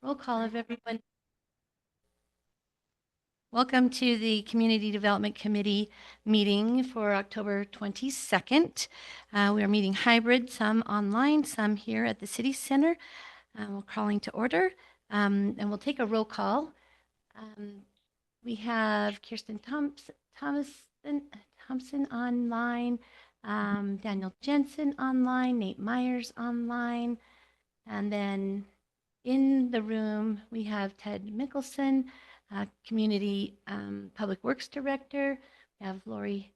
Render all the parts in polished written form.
Roll call of everyone. Welcome to the Community Development Committee meeting for October 22nd. We are meeting hybrid, some online, some here at the City Center. We're calling to order, and we'll take a roll call. We have Kirsten Thompson online, Daniel Jensen online, Nate Myers online, and then in the room we have Ted Mickelson, Community Public Works Director. We have Lori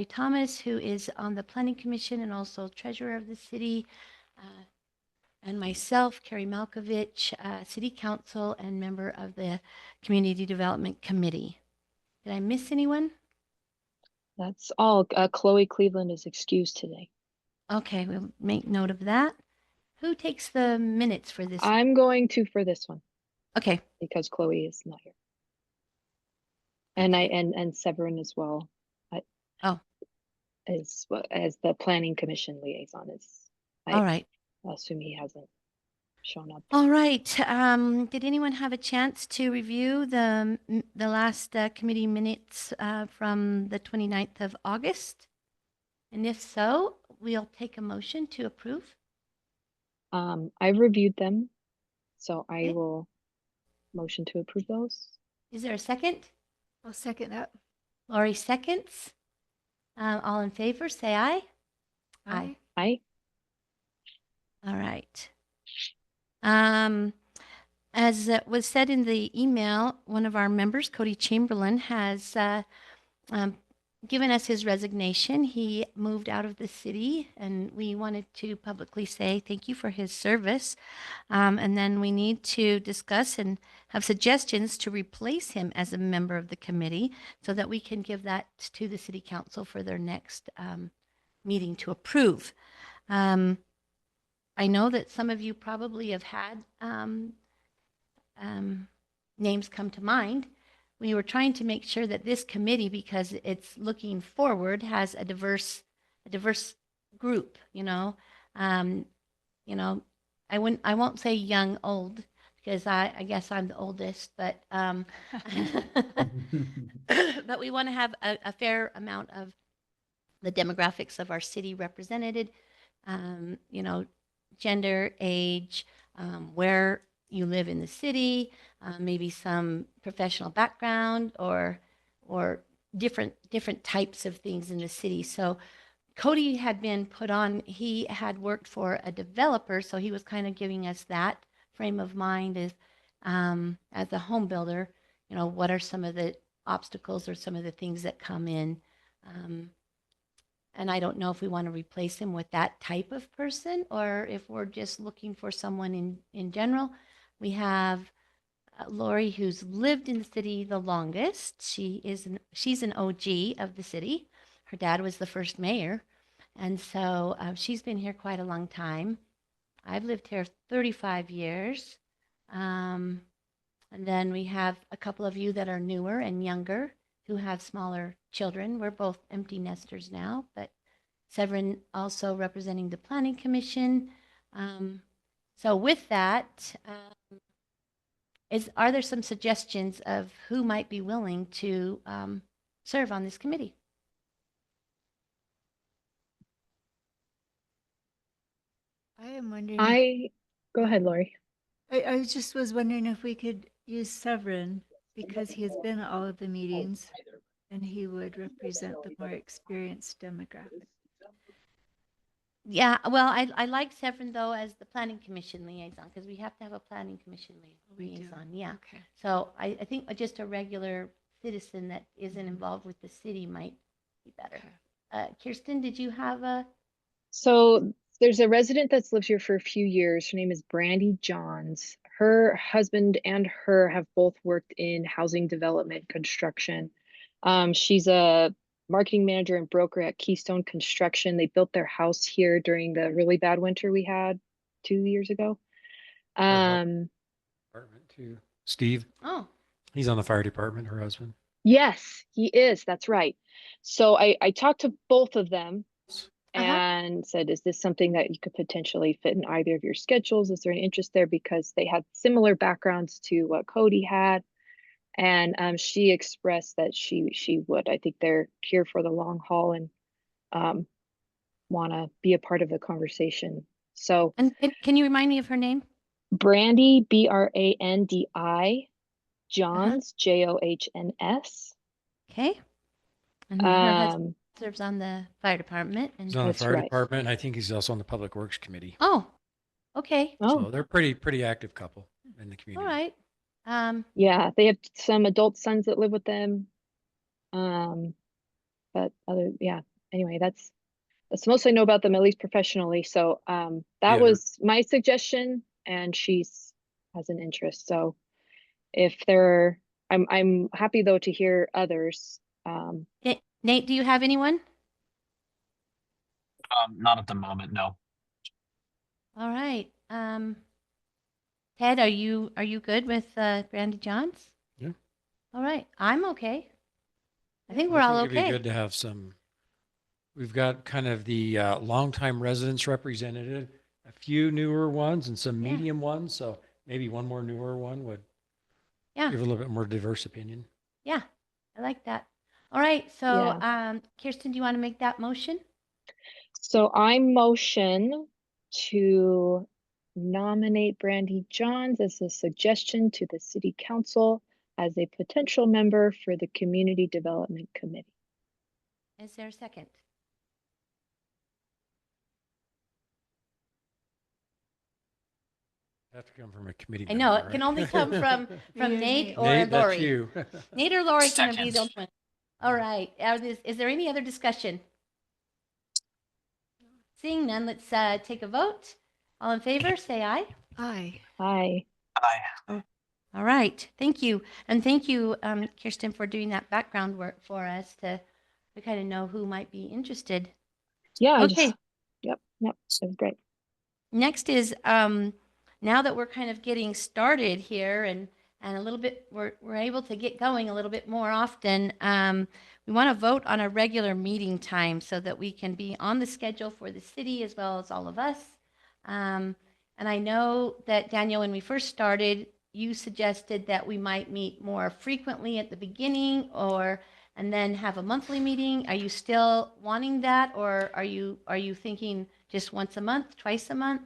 Thomas, who is on the Planning Commission and also Treasurer of the City, and myself, Carrie Malkovich, City Council and member of the Community Development Committee. Did I miss anyone? That's all. Chloe Cleveland is excused today. Okay, we'll make note of that. Who takes the minutes for this? I'm going to for this one. Okay. Because Chloe is not here. And okay. and Severin as well. As the Planning Commission liaison is. All right. I assume he hasn't shown up. All right. Did anyone have a chance to review the last committee minutes from the 29th of August? And if so, we'll take a motion to approve. I've reviewed them, so I will motion to approve those. Is there a second? I'll second that. Lori seconds. All in favor, say aye. Aye. Aye. All right. As was said in the email, one of our members, Cody Chamberlain, has given us his resignation. He moved out of the city, and we wanted to publicly say thank you for his service. And then we need to discuss and have suggestions to replace him as a member of the committee so that we can give that to the City Council for their next meeting to approve. I know that some of you probably have had names come to mind. We were trying to make sure that this committee, because it's looking forward, has a diverse group. I won't say young, old, because I guess I'm the oldest, but but we want to have a fair amount of the demographics of our city represented. Gender, age, where you live in the city, maybe some professional background or different types of things in the city. So Cody had been put on, he had worked for a developer, so he was kind of giving us that frame of mind as a home builder, what are some of the obstacles or some of the things that come in. And I don't know if we want to replace him with that type of person or if we're just looking for someone in general. We have Lori, who's lived in the city the longest. She's an OG of the city. Her dad was the first mayor. And so she's been here quite a long time. I've lived here 35 years. And then we have a couple of you that are newer and younger who have smaller children. We're both empty nesters now, but Severin also representing the Planning Commission. So with that, are there some suggestions of who might be willing to serve on this committee? I am wondering. Go ahead, Lori. I just was wondering if we could use Severin because he has been at all of the meetings and he would represent the more experienced demographic. Yeah, well, I like Severin though as the Planning Commission liaison because we have to have a Planning Commission liaison. Yeah. Okay. So I think just a regular citizen that isn't involved with the city might be better. Okay. Kirsten, did you have a? So there's a resident that's lived here for a few years. Her name is Brandy Johns. Her husband and her have both worked in housing development construction. She's a marketing manager and broker at Keystone Construction. They built their house here during the really bad winter we had 2 years ago. Department too. Steve. Oh. He's on the fire department, her husband. Yes, he is. That's right. So I talked to both of them. and said, is this something that you could potentially fit in either of your schedules? Is there an interest there? Because they had similar backgrounds to what Cody had. And she expressed that she would. I think they're here for the long haul and want to be a part of the conversation. So And can you remind me of her name? Brandy, Brandi, Johns, Johns. Okay. And her husband Um, serves on the fire department. He's And on the That's fire right. department, and I think he's also on the Public Works Committee. oh, okay. oh, So they're pretty active couple in the All community. right. yeah, they have some adult sons that live with them. But anyway, that's the most I know about them, at least professionally. So that Yeah. was my suggestion, and she's has an interest. So if there, I'm happy though to hear others. Nate, do you have anyone? Not at the moment, no. All right. Ted, are you good with Brandy Johns? Yeah. All right. I'm okay. I think I we're all it'd be okay. good to have some. We've got kind of the longtime residents represented, a few newer ones and some Yeah. medium ones. So maybe one more newer one would Yeah. give a little bit more diverse opinion. Yeah. I like that. All right. So, Yeah. Kirsten, do you want to make that motion? So I motion to nominate Brandy Johns as a suggestion to the city council as a potential member for the Community Development Committee. Is there a second? Have to come from a committee. I know, member, it can right? only come from You and Nate Nate. or Nate, that's Lori. you. Nate or Lori can be the Second. only one. All right. Is there any other discussion? Seeing none, let's take a vote. All in favor, say aye. Aye. Aye. Aye. All right. Thank you. And thank you, Kirsten, for doing that background work for us to kind of know who might be interested. Yeah. Okay. Yep. That was great. Next is now that we're kind of getting started here and a little bit we're able to get going a little bit more often. We want to vote on a regular meeting time so that we can be on the schedule for the city as well as all of us. And I know that Daniel, when we first started, you suggested that we might meet more frequently at the beginning and then have a monthly meeting. Are you still wanting that, or are you thinking just once a month, twice a month?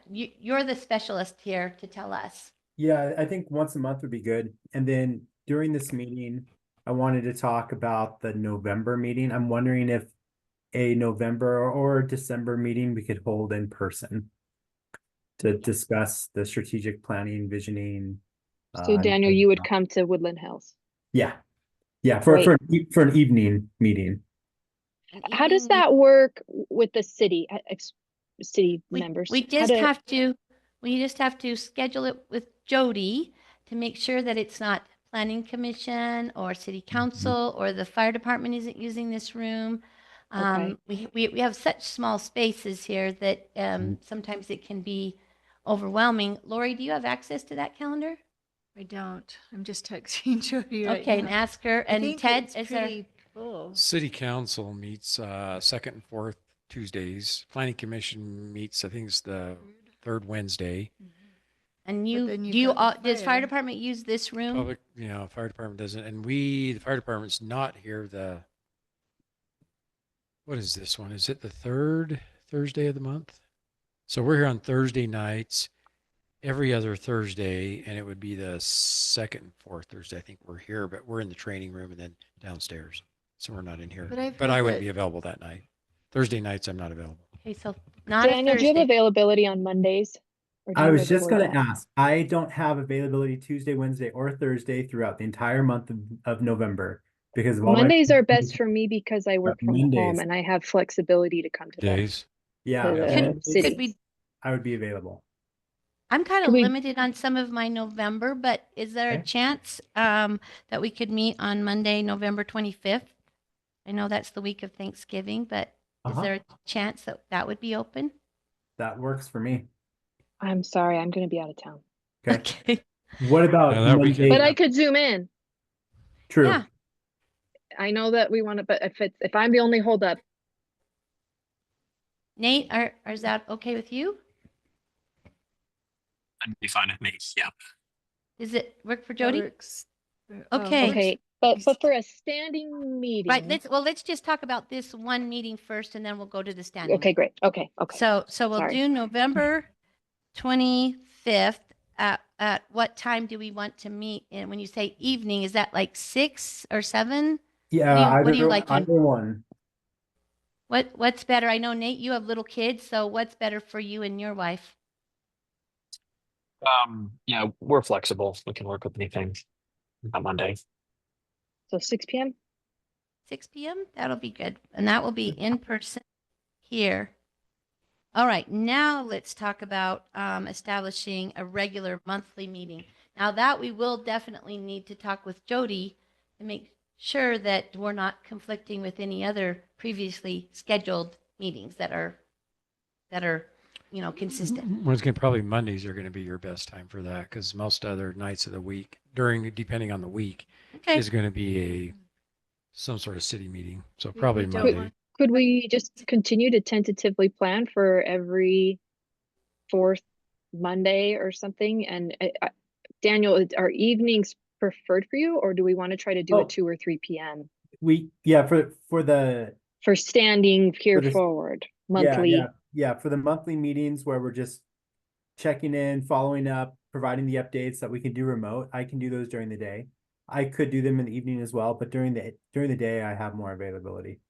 You're the specialist here to tell us. Yeah, I think once a month would be good. And then during this meeting, I wanted to talk about the November meeting. I'm wondering if a November or December meeting we could hold in person to discuss the strategic planning, visioning. So Daniel, you would come to Woodland Hills. Yeah. Yeah, for an evening meeting. How does that work with the city, city members? We just have to schedule it with Jody to make sure that it's not planning commission or city council or the fire department isn't using this room. Okay. We have such small spaces here that sometimes it can be overwhelming. Lori, do you have access to that calendar? I don't. I'm just texting Jody right Okay, now. and ask her. I And think Ted, it's is there? pretty full. City Council meets second and fourth Tuesdays. Planning Commission meets, I think it's the third Wednesday. And then do you've you got the does fire fire. department use this room? Public, fire department doesn't, and the fire department's not here what is this one? Is it the third Thursday of the month? So we're here on Thursday nights, every other Thursday, and it would be the second and fourth Thursday. I think we're here, but we're in the training room and then downstairs. So we're not in here. But I've But heard I wouldn't that- be available that night. Thursday nights, I'm not available. Okay, so not a Daniel, do you have Thursday. availability on Mondays? Or do I you was live just before going to that? ask. I don't have availability Tuesday, Wednesday, or Thursday throughout the entire month of November because of all Mondays are best for me because I work from home Mondays. and I have flexibility to come to them. Days. Yeah, to the Mondays, city. Could we I would be available. I'm kind of Could we- limited on some of my November, but is there a Okay. chance that we could meet on Monday, November 25th? I know that's the week of Thanksgiving, but is Uh-huh. there a chance that that would be open? That works for me. I'm sorry, I'm going to be out of town. Okay. What about Yeah, that we Monday? can- But I could zoom in. True. Yeah. I know that we want to, but if I'm the only holdup, Nate, is that okay with you? That'd be fine with me. Yeah. Does it work for That Jody? works for- Okay. Okay, but for a standing meeting. Right. Let's just talk about this one meeting first, and then we'll go to the standing. Okay, great. Okay. So we'll Sorry. do November 25th. At what time do we want to meet? And when you say evening, is that like 6 or 7? Yeah, what do you either like? either one. What's better? I know, Nate, you have little kids, so what's better for you and your wife? Yeah, we're flexible. We can work with anything on Monday. So 6 p.m. 6 p.m. That'll be good. And that will be in person here. All right, now let's talk about establishing a regular monthly meeting. Now that we will definitely need to talk with Jody to make sure that we're not conflicting with any other previously scheduled meetings that are, consistent. Well, it's gonna probably Mondays are gonna be your best time for that because most other nights of the week depending on the week Okay. is gonna be some sort of city meeting. So We probably don't Monday. want- Could we just continue to tentatively plan for every fourth Monday or something? And Daniel, are evenings preferred for you, or do we want to try to do Oh. it 2 or 3 p.m. For the for standing here the- forward monthly? Yeah, for the monthly meetings where we're just checking in, following up, providing the updates that we can do remote. I can do those during the day. I could do them in the evening as well, but during the day I have more availability.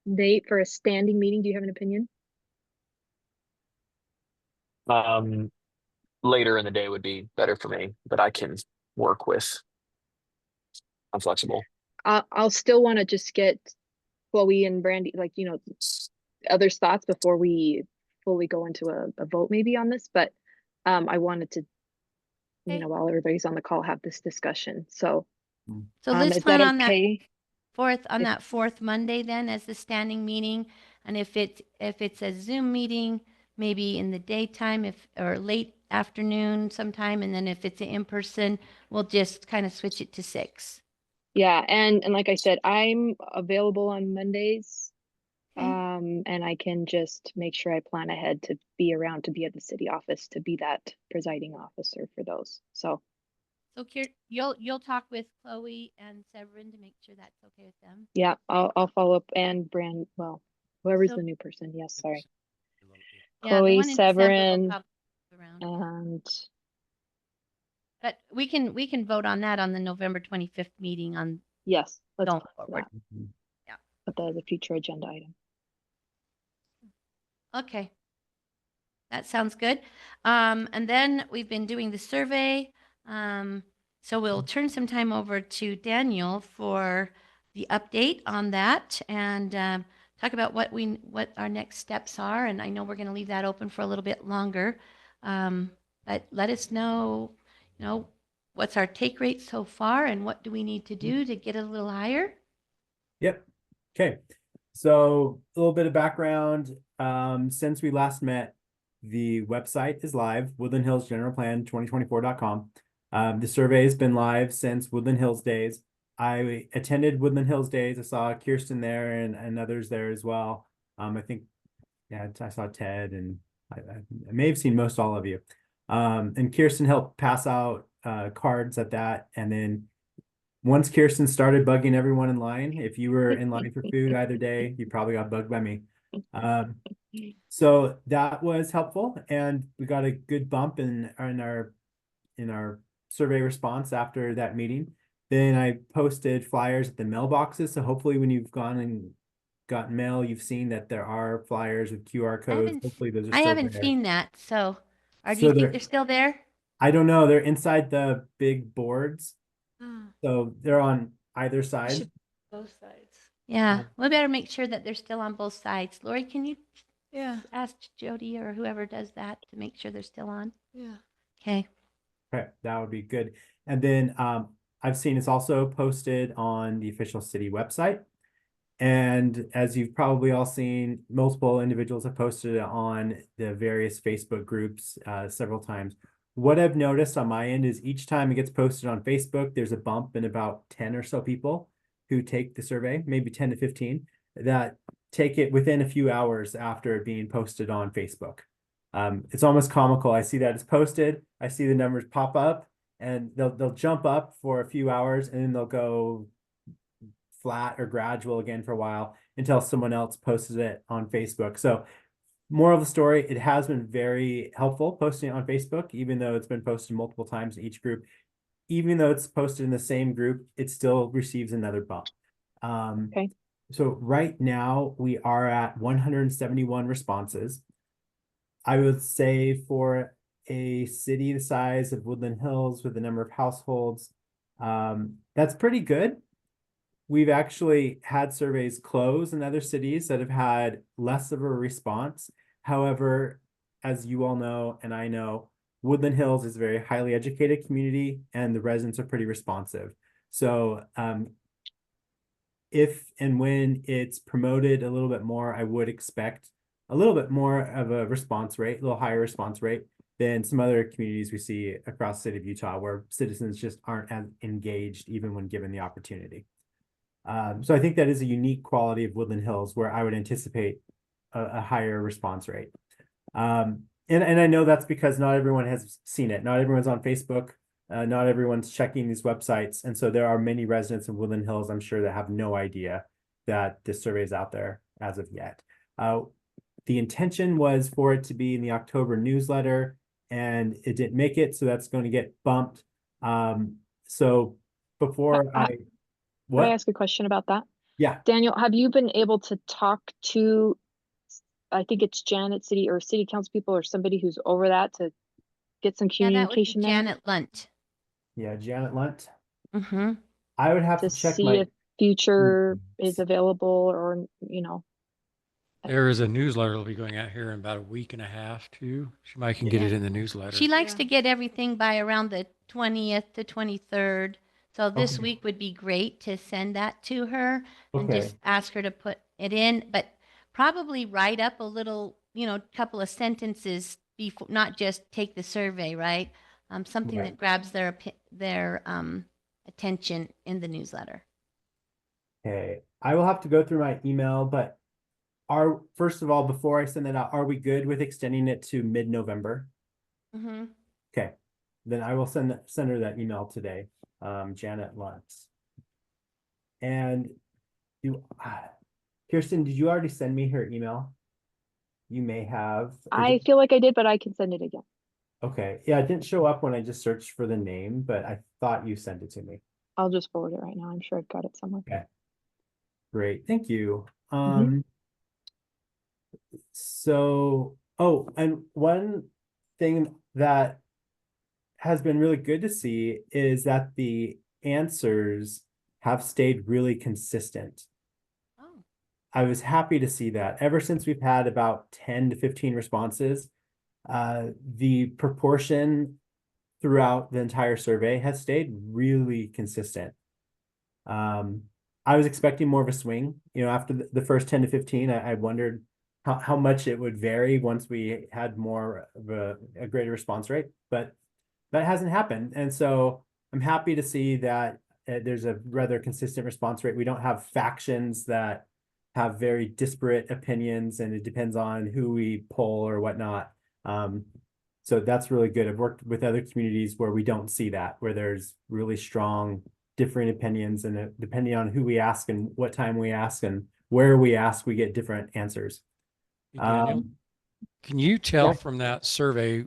Nate, for a standing meeting, do you have an opinion? Later in the day would be better for me, but I can work with. I'm flexible. I'll still want to just get Chloe and Brandy, others' thoughts before we fully go into a vote maybe on this, but I wanted to, Okay. while everybody's on the call, have this discussion. So So let's is plan that on that okay? that fourth Monday then as the standing meeting. And if it's a Zoom meeting, maybe in the daytime or late afternoon sometime. And then if it's an in-person, we'll just kind of switch it to 6. Yeah, and like I said, I'm available on Mondays. Okay. And I can just make sure I plan ahead to be around to be at the city office to be that presiding officer for those. So So you'll talk with Chloe and Severin to make sure that's okay with them. yeah, I'll follow up, and whoever's So- the new person. Yes, sorry. Yeah, the Chloe, one in December will Severin, probably be around. and But we can vote on that on the November 25th meeting on yes, let's going plan for forward. that. Yeah. Put that as a future agenda item. Okay. That sounds good. And then we've been doing the survey. So we'll turn some time over to Daniel for the update on that and talk about what our next steps are. And I know we're going to leave that open for a little bit longer. But let us know, what's our take rate so far and what do we need to do to get a little higher? Yep. Okay. So a little bit of background. Since we last met, the website is live, Woodland Hills General Plan 2024.com. The survey has been live since Woodland Hills Days. I attended Woodland Hills Days. I saw Kirsten there and others there as well. I think, yeah, I saw Ted and I may have seen most all of you. And Kirsten helped pass out cards at that. And then once Kirsten started bugging everyone in line, if you were in line for food either day, you probably got bugged by me. So that was helpful, and we got a good bump in our survey response after that meeting. Then I posted flyers at the mailboxes, so hopefully when you've gone and gotten mail, you've seen that there are flyers with QR codes. Hopefully those are I still haven't there. seen that. So do you So think they're- they're still there? I don't know. They're inside the big boards, Ah, so they're on either side. should- both sides. Yeah, we better make sure that they're still on both sides. Lori, can you Yeah, ask Jody or whoever does that to make sure they're still on? yeah. Okay. Okay, that would be good. And then I've seen it's also posted on the official city website. And as you've probably all seen, multiple individuals have posted it on the various Facebook groups several times. What I've noticed on my end is each time it gets posted on Facebook, there's a bump in about 10 or so people who take the survey, maybe 10 to 15, that take it within a few hours after it being posted on Facebook. It's almost comical. I see that it's posted, I see the numbers pop up, and they'll jump up for a few hours, and then they'll go flat or gradual again for a while until someone else posted it on Facebook. So moral of the story, it has been very helpful posting it on Facebook, even though it's been posted multiple times in each group. Even though it's posted in the same group, it still receives another bump. Okay. So right now we are at 171 responses. I would say for a city the size of Woodland Hills with the number of households, that's pretty good. We've actually had surveys close in other cities that have had less of a response. However, as you all know, and I know, Woodland Hills is a very highly educated community and the residents are pretty responsive. So if and when it's promoted a little bit more, I would expect a little bit more of a response rate, a little higher response rate than some other communities we see across the state of Utah, where citizens just aren't as engaged even when given the opportunity. So I think that is a unique quality of Woodland Hills where I would anticipate a higher response rate. And I know that's because not everyone has seen it. Not everyone's on Facebook. Not everyone's checking these websites. And so there are many residents of Woodland Hills, I'm sure, that have no idea that this survey is out there as of yet. The intention was for it to be in the October newsletter, and it didn't make it, so that's going to get bumped. So before Can I ask a question about that? Yeah. Daniel, have you been able to talk to, I think it's Janet City or City Council people or somebody who's over that to get some Yeah, that would be communication there Janet Lunt. Yeah, Janet Lunt. Mm-hmm. I would have to to check see my. if future is available or, you know, There is a newsletter that'll be going out here in about a week and a half too. She might can get Yeah. it in the newsletter. She likes Yeah. to get everything by around the 20th to 23rd. So this Okay. week would be great to send that to her and Okay. just ask her to put it in, but probably write up a little, couple of sentences before, not just take the survey, right? Something Right. that grabs their attention in the newsletter. Okay, I will have to go through my email, but first of all, before I send that out, are we good with extending it to mid-November? Mm-hmm. Okay, then I will send her that email today, Janet Luntz. And Kirsten, did you already send me her email? You may have. I feel like I did, but I can send it again. Okay, yeah, it didn't show up when I just searched for the name, but I thought you sent it to me. I'll just forward it right now. I'm sure I've got it somewhere. Okay. Great, thank you. So, oh, and one thing that has been really good to see is that the answers have stayed really consistent. Oh. I was happy to see that. Ever since we've had about 10 to 15 responses, the proportion throughout the entire survey has stayed really consistent. I was expecting more of a swing, after the first 10 to 15, I wondered how much it would vary once we had more of a greater response rate, but that hasn't happened. And so I'm happy to see that there's a rather consistent response rate. We don't have factions that have very disparate opinions, and it depends on who we poll or whatnot. So that's really good. I've worked with other communities where we don't see that, where there's really strong differing opinions, and depending on who we ask and what time we ask and where we ask, we get different answers. Hey, Daniel, can you tell yeah. from that survey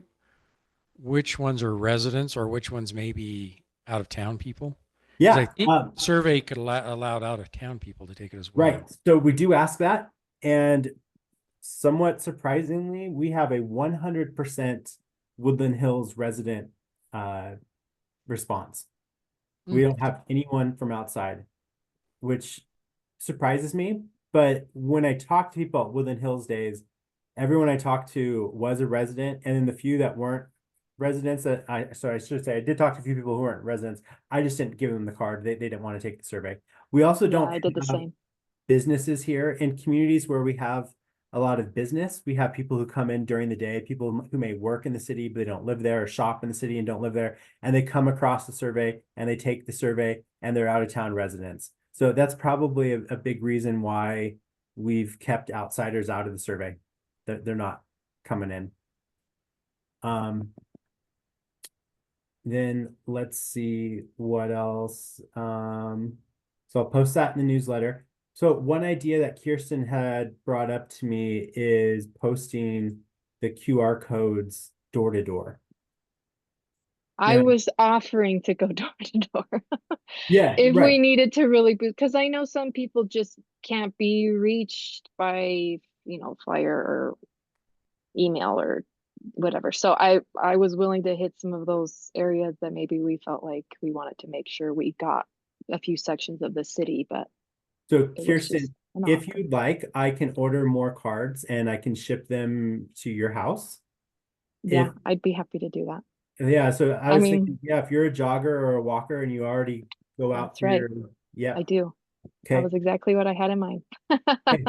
which ones are residents or which ones may be out of town people? 'Cause Yeah, I think the survey could allowed out of town people to take it as well. right. So we do ask that, and somewhat surprisingly, we have a 100% Woodland Hills resident response. We don't have anyone from outside, which surprises me. But when I talk to people at Woodland Hills days, everyone I talked to was a resident, and then the few that weren't residents I should say I did talk to a few people who weren't residents. I just didn't give them the card. They didn't want to take the survey. We also don't I did the have same. businesses here in communities where we have a lot of business. We have people who come in during the day, people who may work in the city, but they don't live there, or shop in the city and don't live there. And they come across the survey and they take the survey, and they're out of town residents. So that's probably a big reason why we've kept outsiders out of the survey. They're not coming in. Then let's see what else. So I'll post that in the newsletter. So one idea that Kirsten had brought up to me is posting the QR codes door to door. I Yeah. was offering to go door to door Yeah, if right. we needed to really boost, because I know some people just can't be reached by, flyer or email or whatever. So I was willing to hit some of those areas that maybe we felt like we wanted to make sure we got a few sections of the city, but So it was just Kirsten, an if offer. you'd like, I can order more cards and I can ship them to your house. Yeah, I'd be happy to do that. Yeah, so I I was mean, thinking, yeah, if you're a jogger or a walker and you already go out that's to right. your, yeah, I do. That okay. was exactly what I had in mind. Okay.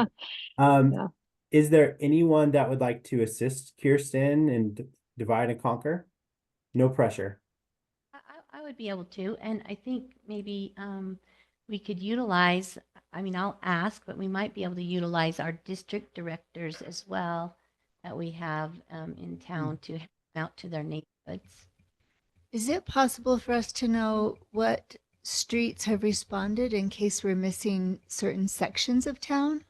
Um, Yeah. is there anyone that would like to assist Kirsten and divide and conquer? No pressure. I would be able to, and I think maybe we could utilize, I mean, I'll ask, but we might be able to utilize our district directors as well that we have in town to help out to their neighborhoods. Is it possible for us to know what streets have responded in case we're missing certain sections of town?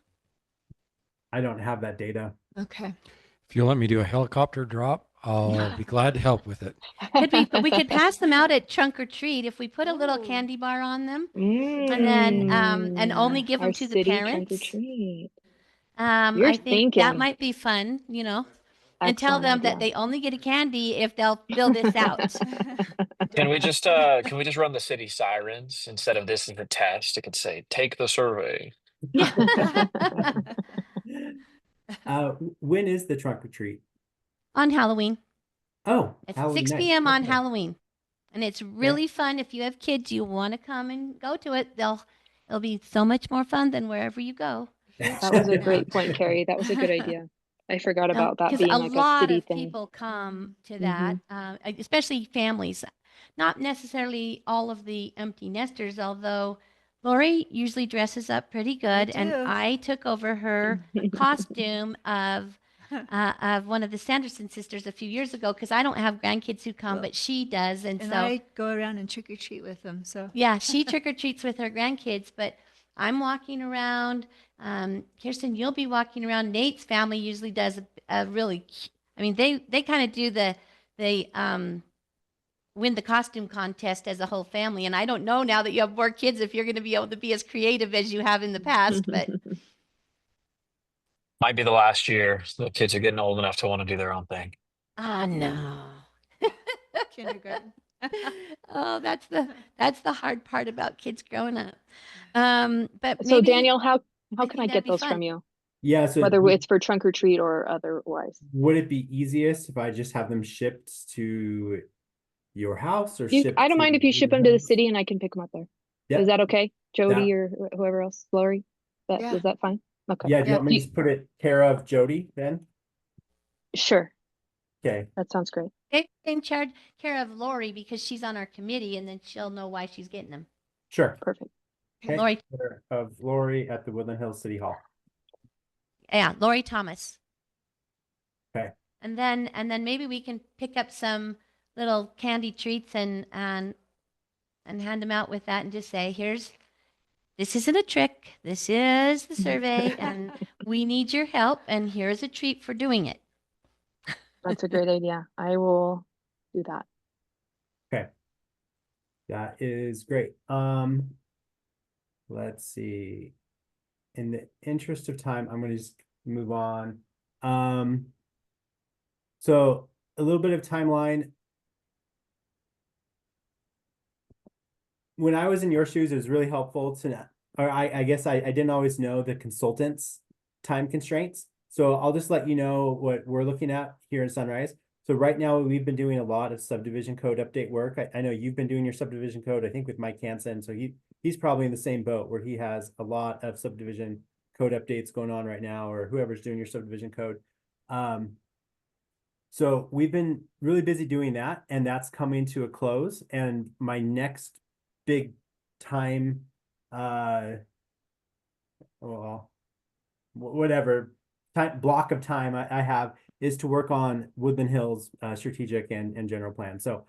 I don't have that data. Okay. If you'll let me do a helicopter drop, I'll be glad to help with it. Could we could pass them out at trunk or treat if we put a little Oh. candy bar on them, and then and only give them Our to the city trunk or parents. treat. I You're think that thinking. might be fun, and tell Excellent them that idea. they only get a candy if they'll fill this out. Can we just run the city sirens instead of this as a test? It could say, take the survey. When is the trunk or treat? On Halloween. Oh, It's Halloween 6 night. p.m. on Okay. Halloween. And it's really fun. If you have kids, you want to come and go to it. It'll be so much more fun than wherever you go. That was a great point, Carrie. That was a good idea. I forgot about that Because being a like a lot city of thing. people come to that, especially families. Not necessarily all of the empty nesters, although Lori usually dresses up pretty good, and do. I took over her costume of one of the Sanderson sisters a few years ago because I don't have grandkids who come, Well, but she does, and And so I go around and trick or treat with them. So yeah, she trick or treats with her grandkids, but I'm walking around. Kirsten, you'll be walking around. Nate's family usually does a really, I mean, they kind of do they win the costume contest as a whole family. And I don't know now that you have more kids if you're going to be able to be as creative as you have in the past, but Might be the last year. The kids are getting old enough to want to do their own thing. no. kindergarten. Oh, that's the hard part about kids growing up. But So maybe Daniel, how I can I think that'd get be those fun. from you? Yeah, so Whether it's for trunk or treat or otherwise. would it be easiest if I just have them shipped to your house or You, shipped I don't to mind if you ship them to the neighborhoods? city and I can pick them up there. Yeah, Is that okay? Jody that, or whoever else, Lori? Yeah. Is that fine? Okay. yeah, do you Yeah. want me to just put it care of Jody then? Sure. Okay, That sounds great. Take in charge care of Lori because she's on our committee, and then she'll know why she's getting them. sure. Perfect. Okay, Lori, care of Lori at the Woodland Hills City Hall. yeah, Lori Thomas. Okay. And then maybe we can pick up some little candy treats and hand them out with that, and just say, this isn't a trick. This is the survey, and we need your help. And here's a treat for doing it. That's a great idea. I will do that. Okay. That is great. Let's see. In the interest of time, I'm going to just move on. So a little bit of timeline. When I was in your shoes, it was really helpful to, or I guess I didn't always know the consultants' time constraints. So I'll just let you know what we're looking at here in Sunrise. So right now we've been doing a lot of subdivision code update work. I know you've been doing your subdivision code, I think with Mike Hansen. So he's probably in the same boat where he has a lot of subdivision code updates going on right now, or whoever's doing your subdivision code. So we've been really busy doing that, and that's coming to a close. And my next big time, well, whatever block of time I have is to work on Woodland Hills strategic and general plan. So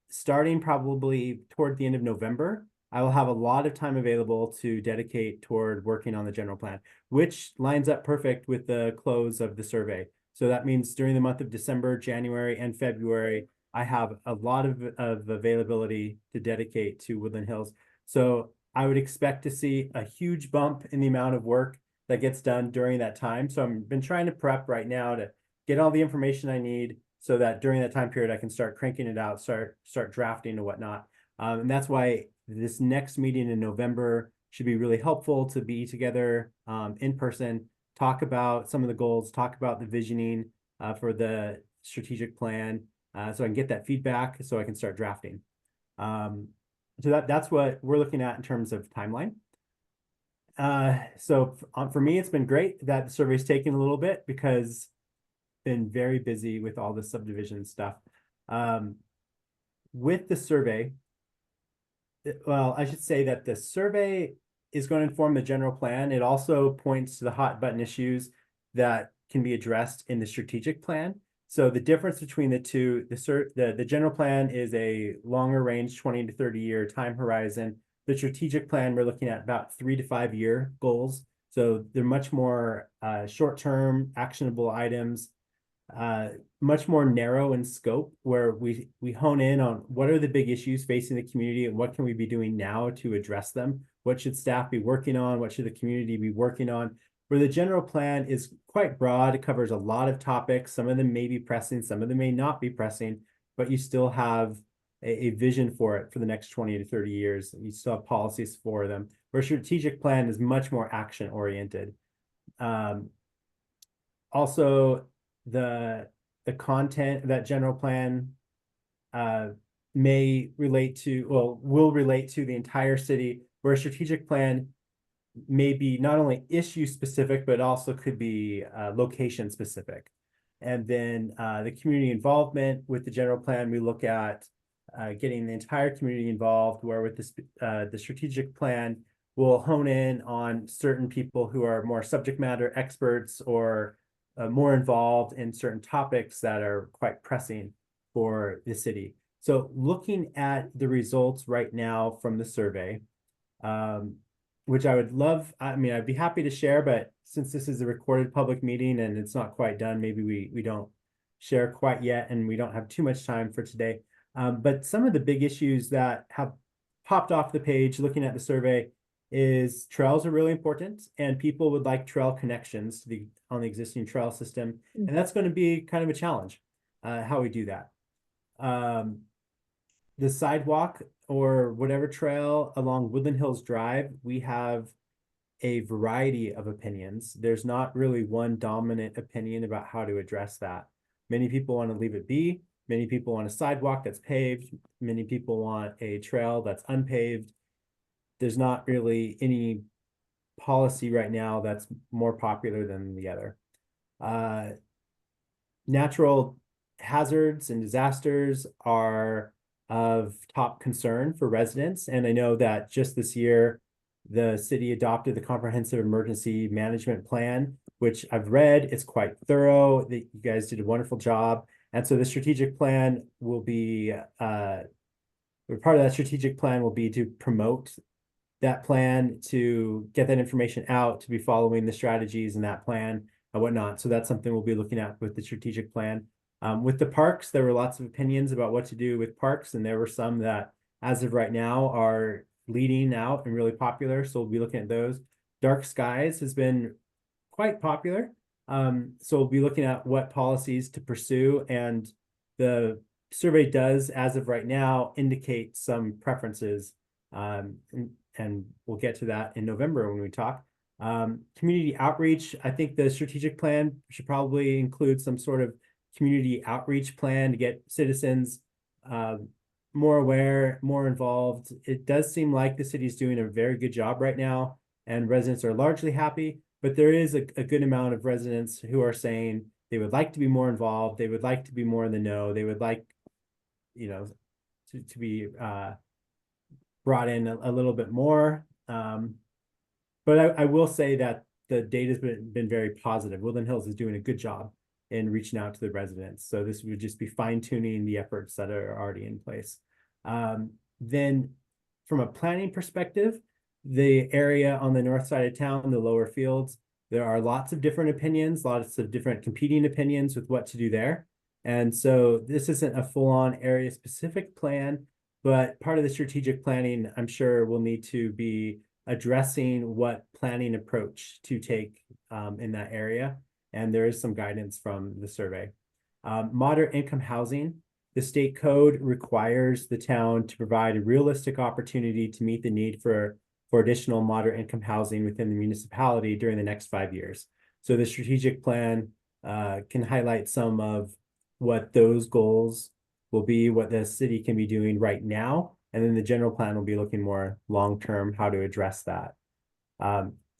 starting probably toward the end of November, I will have a lot of time available to dedicate toward working on the general plan, which lines up perfect with the close of the survey. So that means during the month of December, January, and February, I have a lot of availability to dedicate to Woodland Hills. So I would expect to see a huge bump in the amount of work that gets done during that time. So I've been trying to prep right now to get all the information I need so that during that time period I can start cranking it out, start drafting and whatnot. And that's why this next meeting in November should be really helpful to be together in person, talk about some of the goals, talk about the visioning for the strategic plan, so I can get that feedback so I can start drafting. So that's what we're looking at in terms of timeline. So for me, it's been great that the survey's taken a little bit because been very busy with all the subdivision stuff. With the survey, well, I should say that the survey is going to inform the general plan. It also points to the hot button issues that can be addressed in the strategic plan. So the difference between the two, the general plan is a longer range, 20 to 30 year time horizon. The strategic plan, we're looking at about 3 to 5 year goals. So they're much more short-term actionable items, much more narrow in scope, where we hone in on what are the big issues facing the community and what can we be doing now to address them? What should staff be working on? What should the community be working on? Where the general plan is quite broad, it covers a lot of topics. Some of them may be pressing, some of them may not be pressing, but you still have a vision for it for the next 20 to 30 years. You still have policies for them. Where strategic plan is much more action oriented. Also, the content of that general plan may relate to, well, will relate to the entire city, where a strategic plan may be not only issue specific, but also could be location specific. And then the community involvement with the general plan, we look at getting the entire community involved, where with this, the strategic plan will hone in on certain people who are more subject matter experts or more involved in certain topics that are quite pressing for the city. So looking at the results right now from the survey, which I would love, I mean, I'd be happy to share, but since this is a recorded public meeting and it's not quite done, maybe we don't share quite yet and we don't have too much time for today. But some of the big issues that have popped off the page looking at the survey is trails are really important, and people would like trail connections to on the existing trail system. And that's going to be kind of a challenge, how we do that. The sidewalk or whatever trail along Woodland Hills Drive, we have a variety of opinions. There's not really one dominant opinion about how to address that. Many people want to leave it be. Many people want a sidewalk that's paved. Many people want a trail that's unpaved. There's not really any policy right now that's more popular than the other. Natural hazards and disasters are of top concern for residents. And I know that just this year, the city adopted the Comprehensive Emergency Management Plan, which I've read. It's quite thorough. You guys did a wonderful job. And so the strategic plan will be, part of that strategic plan will be to promote that plan, to get that information out, to be following the strategies in that plan and whatnot. So that's something we'll be looking at with the strategic plan. With the parks, there were lots of opinions about what to do with parks, and there were some that, as of right now, are leading out and really popular. So we'll be looking at those. Dark skies has been quite popular. So we'll be looking at what policies to pursue, and the survey does, as of right now, indicate some preferences. And we'll get to that in November when we talk. Community outreach, I think the strategic plan should probably include some sort of community outreach plan to get citizens more aware, more involved. It does seem like the city's doing a very good job right now, and residents are largely happy, but there is a good amount of residents who are saying they would like to be more involved, they would like to be more in the know, they would like, you know, to be brought in a little bit more. But I will say that the data's been very positive. Woodland Hills is doing a good job in reaching out to the residents. So this would just be fine tuning the efforts that are already in place. Then from a planning perspective, the area on the north side of town, the lower fields, there are lots of different opinions, lots of different competing opinions with what to do there. And so this isn't a full-on area specific plan, but part of the strategic planning, I'm sure, will need to be addressing what planning approach to take in that area. And there is some guidance from the survey. Moderate income housing. The state code requires the town to provide a realistic opportunity to meet the need for additional moderate income housing within the municipality during the next 5 years. So the strategic plan can highlight some of what those goals will be, what the city can be doing right now. And then the general plan will be looking more long-term, how to address that.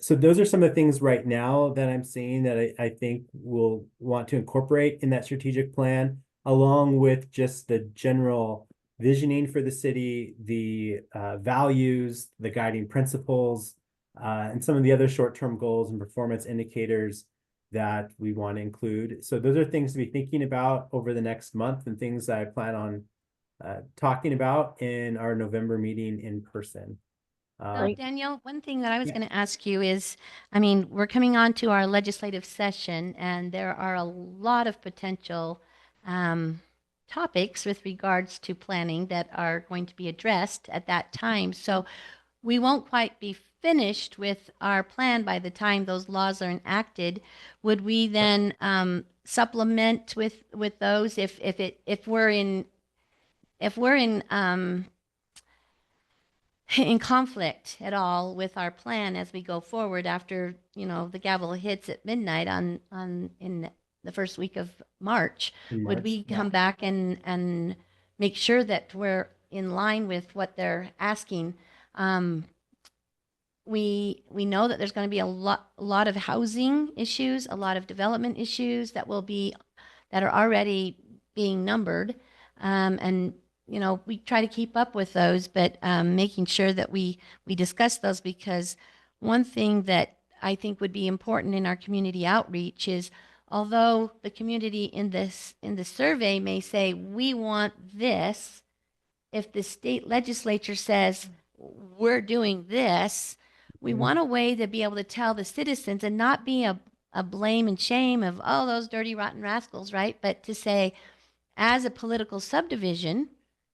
So those are some of the things right now that I'm seeing that I think we'll want to incorporate in that strategic plan, along with just the general visioning for the city, the values, the guiding principles, and some of the other short-term goals and performance indicators that we want to include. So those are things to be thinking about over the next month and things that I plan on talking about in our November meeting in person. So Daniel, one thing that I was Yeah. going to ask you is, I mean, we're coming on to our legislative session, and there are a lot of potential topics with regards to planning that are going to be addressed at that time. So we won't quite be finished with our plan by the time those laws are enacted. Would we then supplement with those if we're in in conflict at all with our plan as we go forward after, you know, the gavel hits at midnight on in the first week of March? Would we come back and make sure that we're in line with what they're asking? We know that there's going to be a lot of housing issues, a lot of development issues that are already being numbered, and you know, we try to keep up with those, but making sure that we discuss those, because one thing that I think would be important in our community outreach is, although the community in the survey may say we want this, if the state legislature says we're doing this, we want a way to be able to tell the citizens and not be a blame and shame of, oh, those dirty, rotten rascals, right? But to say, as a political subdivision,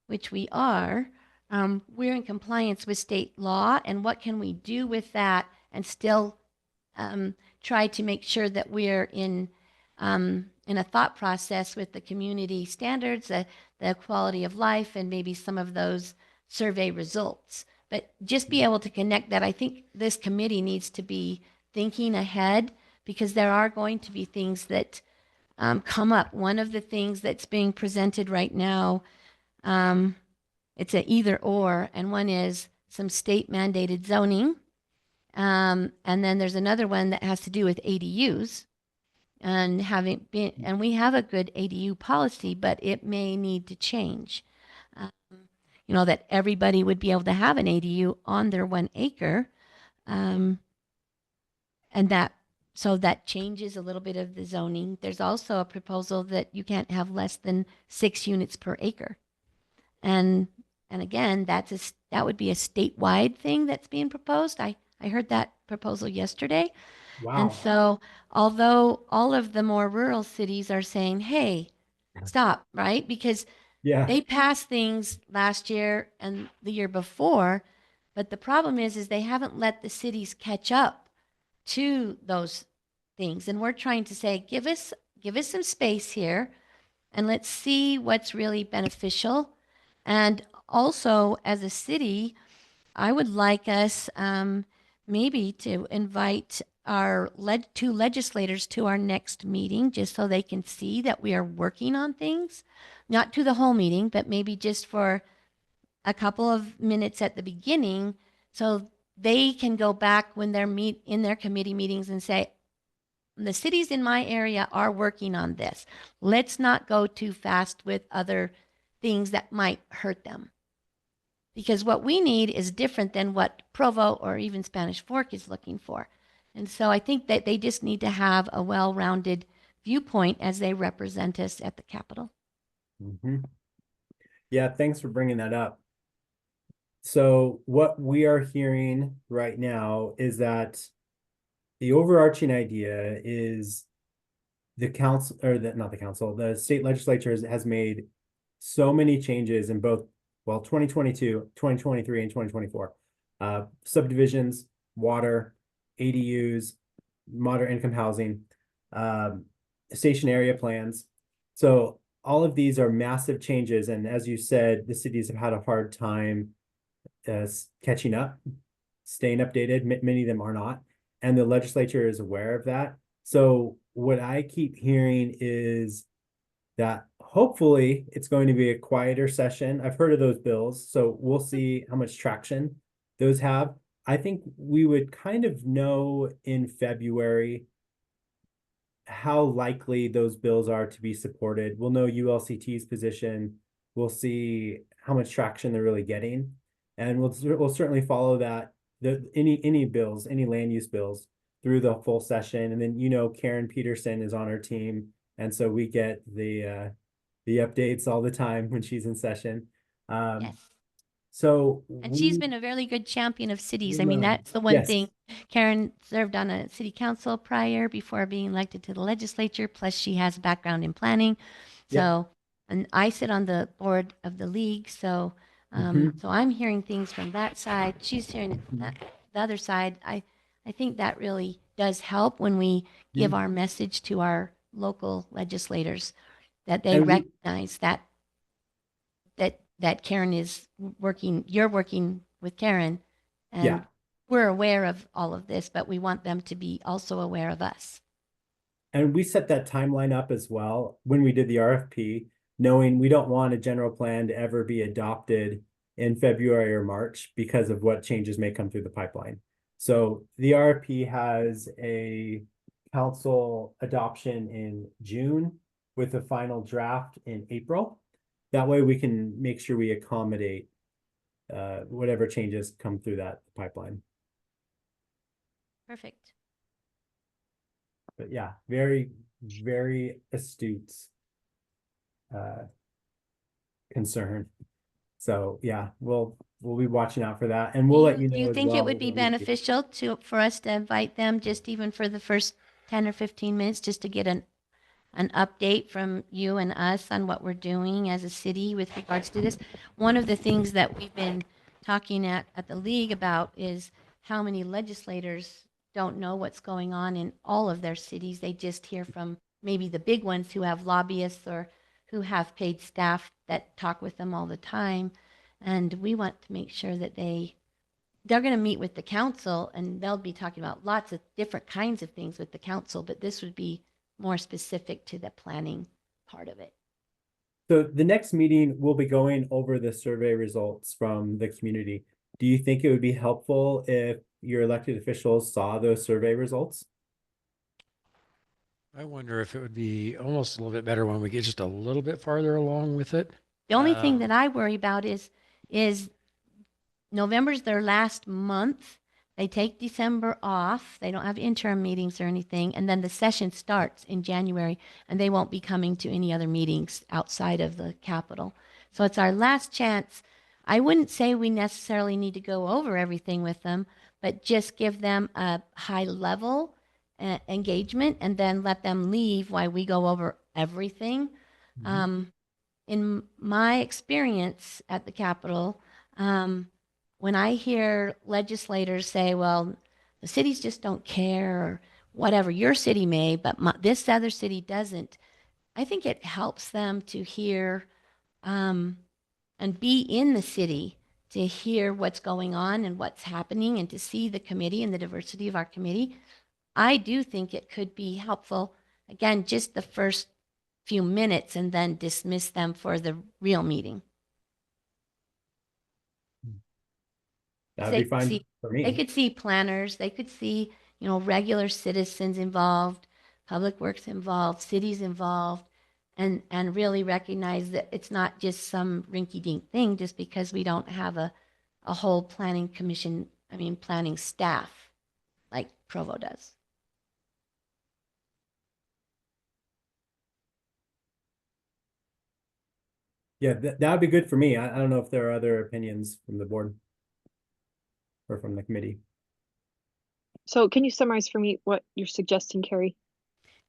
which we are, we're in compliance with state law, and what can we do with that and still try to make sure that we're in a thought process with the community standards, the quality of life, and maybe some of those survey results. But just be able to connect that. I think this committee needs to be thinking ahead, because there are going to be things that come up. One of the things that's being presented right now, it's a either or, and one is some state mandated zoning. And then there's another one that has to do with ADUs, and we have a good ADU policy, but it may need to change. You know, that everybody would be able to have an ADU on their 1 acre. And so that changes a little bit of the zoning. There's also a proposal that you can't have less than 6 units per acre. And again, that would be a statewide thing that's being proposed. I heard that proposal yesterday. Wow. And so, although all of the more rural cities are saying, hey, stop, right? Because Yeah. they passed things last year and the year before, but the problem is they haven't let the cities catch up to those things. And we're trying to say, give us some space here, and let's see what's really beneficial. And also, as a city, I would like us maybe to invite our two legislators to our next meeting, just so they can see that we are working on things, not to the whole meeting, but maybe just for a couple of minutes at the beginning, so they can go back when they're in their committee meetings and say, the cities in my area are working on this. Let's not go too fast with other things that might hurt them. Because what we need is different than what Provo or even Spanish Fork is looking for. And so I think that they just need to have a well-rounded viewpoint as they represent us at the Capitol. Mhm. Yeah, thanks for bringing that up. So what we are hearing right now is that the overarching idea is the council, or not the council, the state legislature has made so many changes in both, well, 2022, 2023, and 2024. Subdivisions, water, ADUs, moderate income housing, station area plans. So all of these are massive changes. And as you said, the cities have had a hard time catching up, staying updated. Many of them are not. And the legislature is aware of that. So what I keep hearing is that hopefully it's going to be a quieter session. I've heard of those bills, so we'll see how much traction those have. I think we would kind of know in February how likely those bills are to be supported. We'll know ULCT's position. We'll see how much traction they're really getting, and we'll certainly follow that any bills, any land use bills through the full session. And then Karen Peterson is on our team, and so we get the updates all the time when she's in session. Yes. So And she's been a really good champion of cities. I mean, Yeah. that's the one Yes. thing. Karen served on a city council prior before being elected to the legislature. Plus, she has a background in planning. Yep. So, and I sit on the board of the league. So, so I'm hearing things from that side. She's hearing it from the other side. I think that really does help when we give our message to our local legislators, that they And we- recognize that Karen is working, you're working with Karen, and Yeah. we're aware of all of this, but we want them to be also aware of us. And we set that timeline up as well when we did the RFP, knowing we don't want a general plan to ever be adopted in February or March because of what changes may come through the pipeline. So the RFP has a council adoption in June with a final draft in April. That way we can make sure we accommodate whatever changes come through that pipeline. Perfect. But yeah, very, very astute concern. So yeah, we'll be watching out for that, and we'll let you know. Do you as think it well would be when we do. beneficial for us to invite them just even for the first 10 or 15 minutes just to get an update from you and us on what we're doing as a city with regards to this? One of the things that we've been talking at the league about is how many legislators don't know what's going on in all of their cities. They just hear from maybe the big ones who have lobbyists or who have paid staff that talk with them all the time. And we want to make sure that they're going to meet with the council, and they'll be talking about lots of different kinds of things with the council, but this would be more specific to the planning part of it. So the next meeting, we'll be going over the survey results from the community. Do you think it would be helpful if your elected officials saw those survey results? I wonder if it would be almost a little bit better when we get just a little bit farther along with it. The only thing that I worry about is November's their last month. They take December off. They don't have interim meetings or anything. And then the session starts in January, and they won't be coming to any other meetings outside of the Capitol. So it's our last chance. I wouldn't say we necessarily need to go over everything with them, but just give them a high level engagement and then let them leave while we go over everything. In my experience at the Capitol, when I hear legislators say, well, the cities just don't care, or whatever, your city may, but this other city doesn't, I think it helps them to hear and be in the city to hear what's going on and what's happening and to see the committee and the diversity of our committee. I do think it could be helpful, again, just the first few minutes and then dismiss them for the real meeting. That'd be fine for They me. could see planners, they could see, regular citizens involved, public works involved, cities involved, and really recognize that it's not just some rinky-dink thing just because we don't have a whole planning commission, planning staff, like Provo does. Yeah, that would be good for me. I don't know if there are other opinions from the board or from the committee. So can you summarize for me what you're suggesting, Carrie?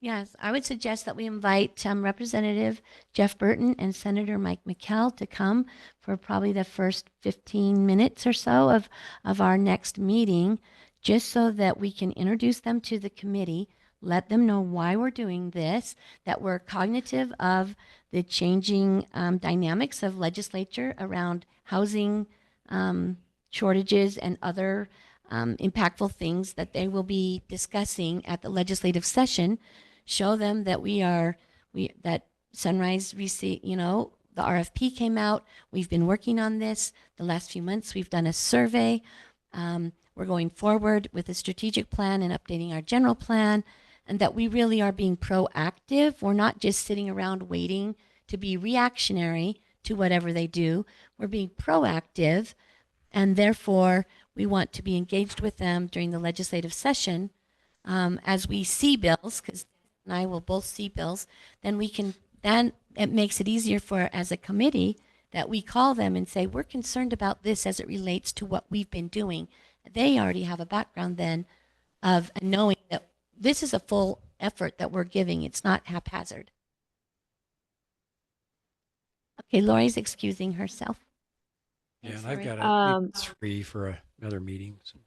Yes, I would suggest that we invite Representative Jeff Burton and Senator Mike McKell to come for probably the first 15 minutes or so of our next meeting, just so that we can introduce them to the committee, let them know why we're doing this, that we're cognitive of the changing dynamics of legislature around housing shortages and other impactful things that they will be discussing at the legislative session. Show them that that Sunrise received, the RFP came out. We've been working on this the last few months. We've done a survey. We're going forward with a strategic plan and updating our general plan, and that we really are being proactive. We're not just sitting around waiting to be reactionary to whatever they do. We're being proactive, and therefore we want to be engaged with them during the legislative session as we see bills, because and I will both see bills, then it makes it easier for, as a committee, that we call them and say, we're concerned about this as it relates to what we've been doing. They already have a background then of knowing that this is a full effort that we're giving. It's not haphazard. Okay, Lori's excusing herself. Yeah, and Sorry. I've got a it's free for another meeting. So.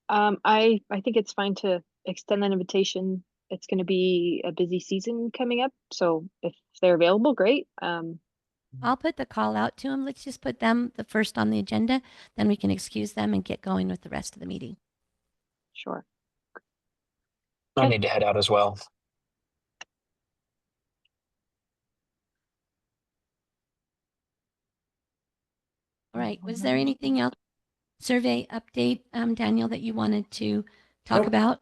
I think it's fine to extend that invitation. It's going to be a busy season coming up, so if they're available, great. I'll put the call out to them. Let's just put them the first on the agenda, then we can excuse them and get going with the rest of the meeting. Sure. I Okay. need to head out as well. All right. Was there anything else? Survey update, Daniel, that you wanted to talk Nope. about?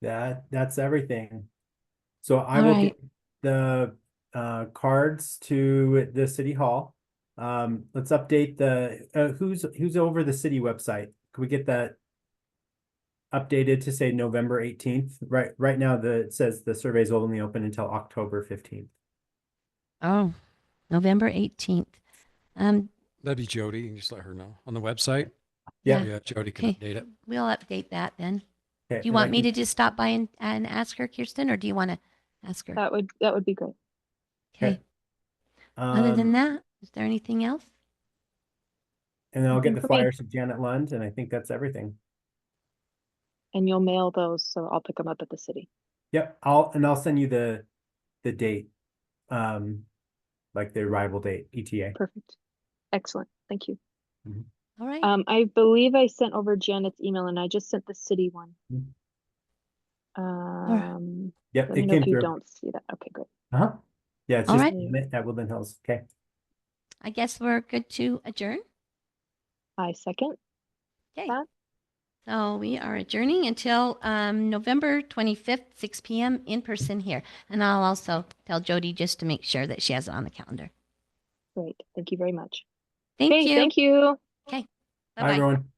That's everything. So I All will right. get the cards to the city hall. Let's update the who's over the city website. Can we get that updated to say November 18th? Right now it says the survey is only open until October 15th. Oh, November 18th. That'd be Jody. You can just let her know on the website. Yeah. Yeah, Jody can Okay. update it. We'll update that then. Okay, Do you and want I me can- to just stop by and ask her, Kirsten, or do you want to ask her? That would be great. Okay. Okay. Other than that, is there anything else? And then I'll get Nothing the for me. flyers to Janet Lund, and I think that's everything. And you'll mail those, so I'll pick them up at the city. Yep, I'll send you the date, like the arrival date, ETA. Perfect. Excellent. Thank you. All right. I believe I sent over Janet's email, and I just sent the city one. Mhm. Let Yep, me it know came if you through. don't see that. Okay, great. Uh-huh. Yeah, it's All just right. Janet at Woodland Hills. Okay. I guess we're good to adjourn. I second. Okay. That. So we are adjourning until November 25th, 6 p.m. in person here. And I'll also tell Jody just to make sure that she has it on the calendar. Great. Thank you very much. Thank Okay, you. thank you. Okay. Bye, Bye-bye. everyone.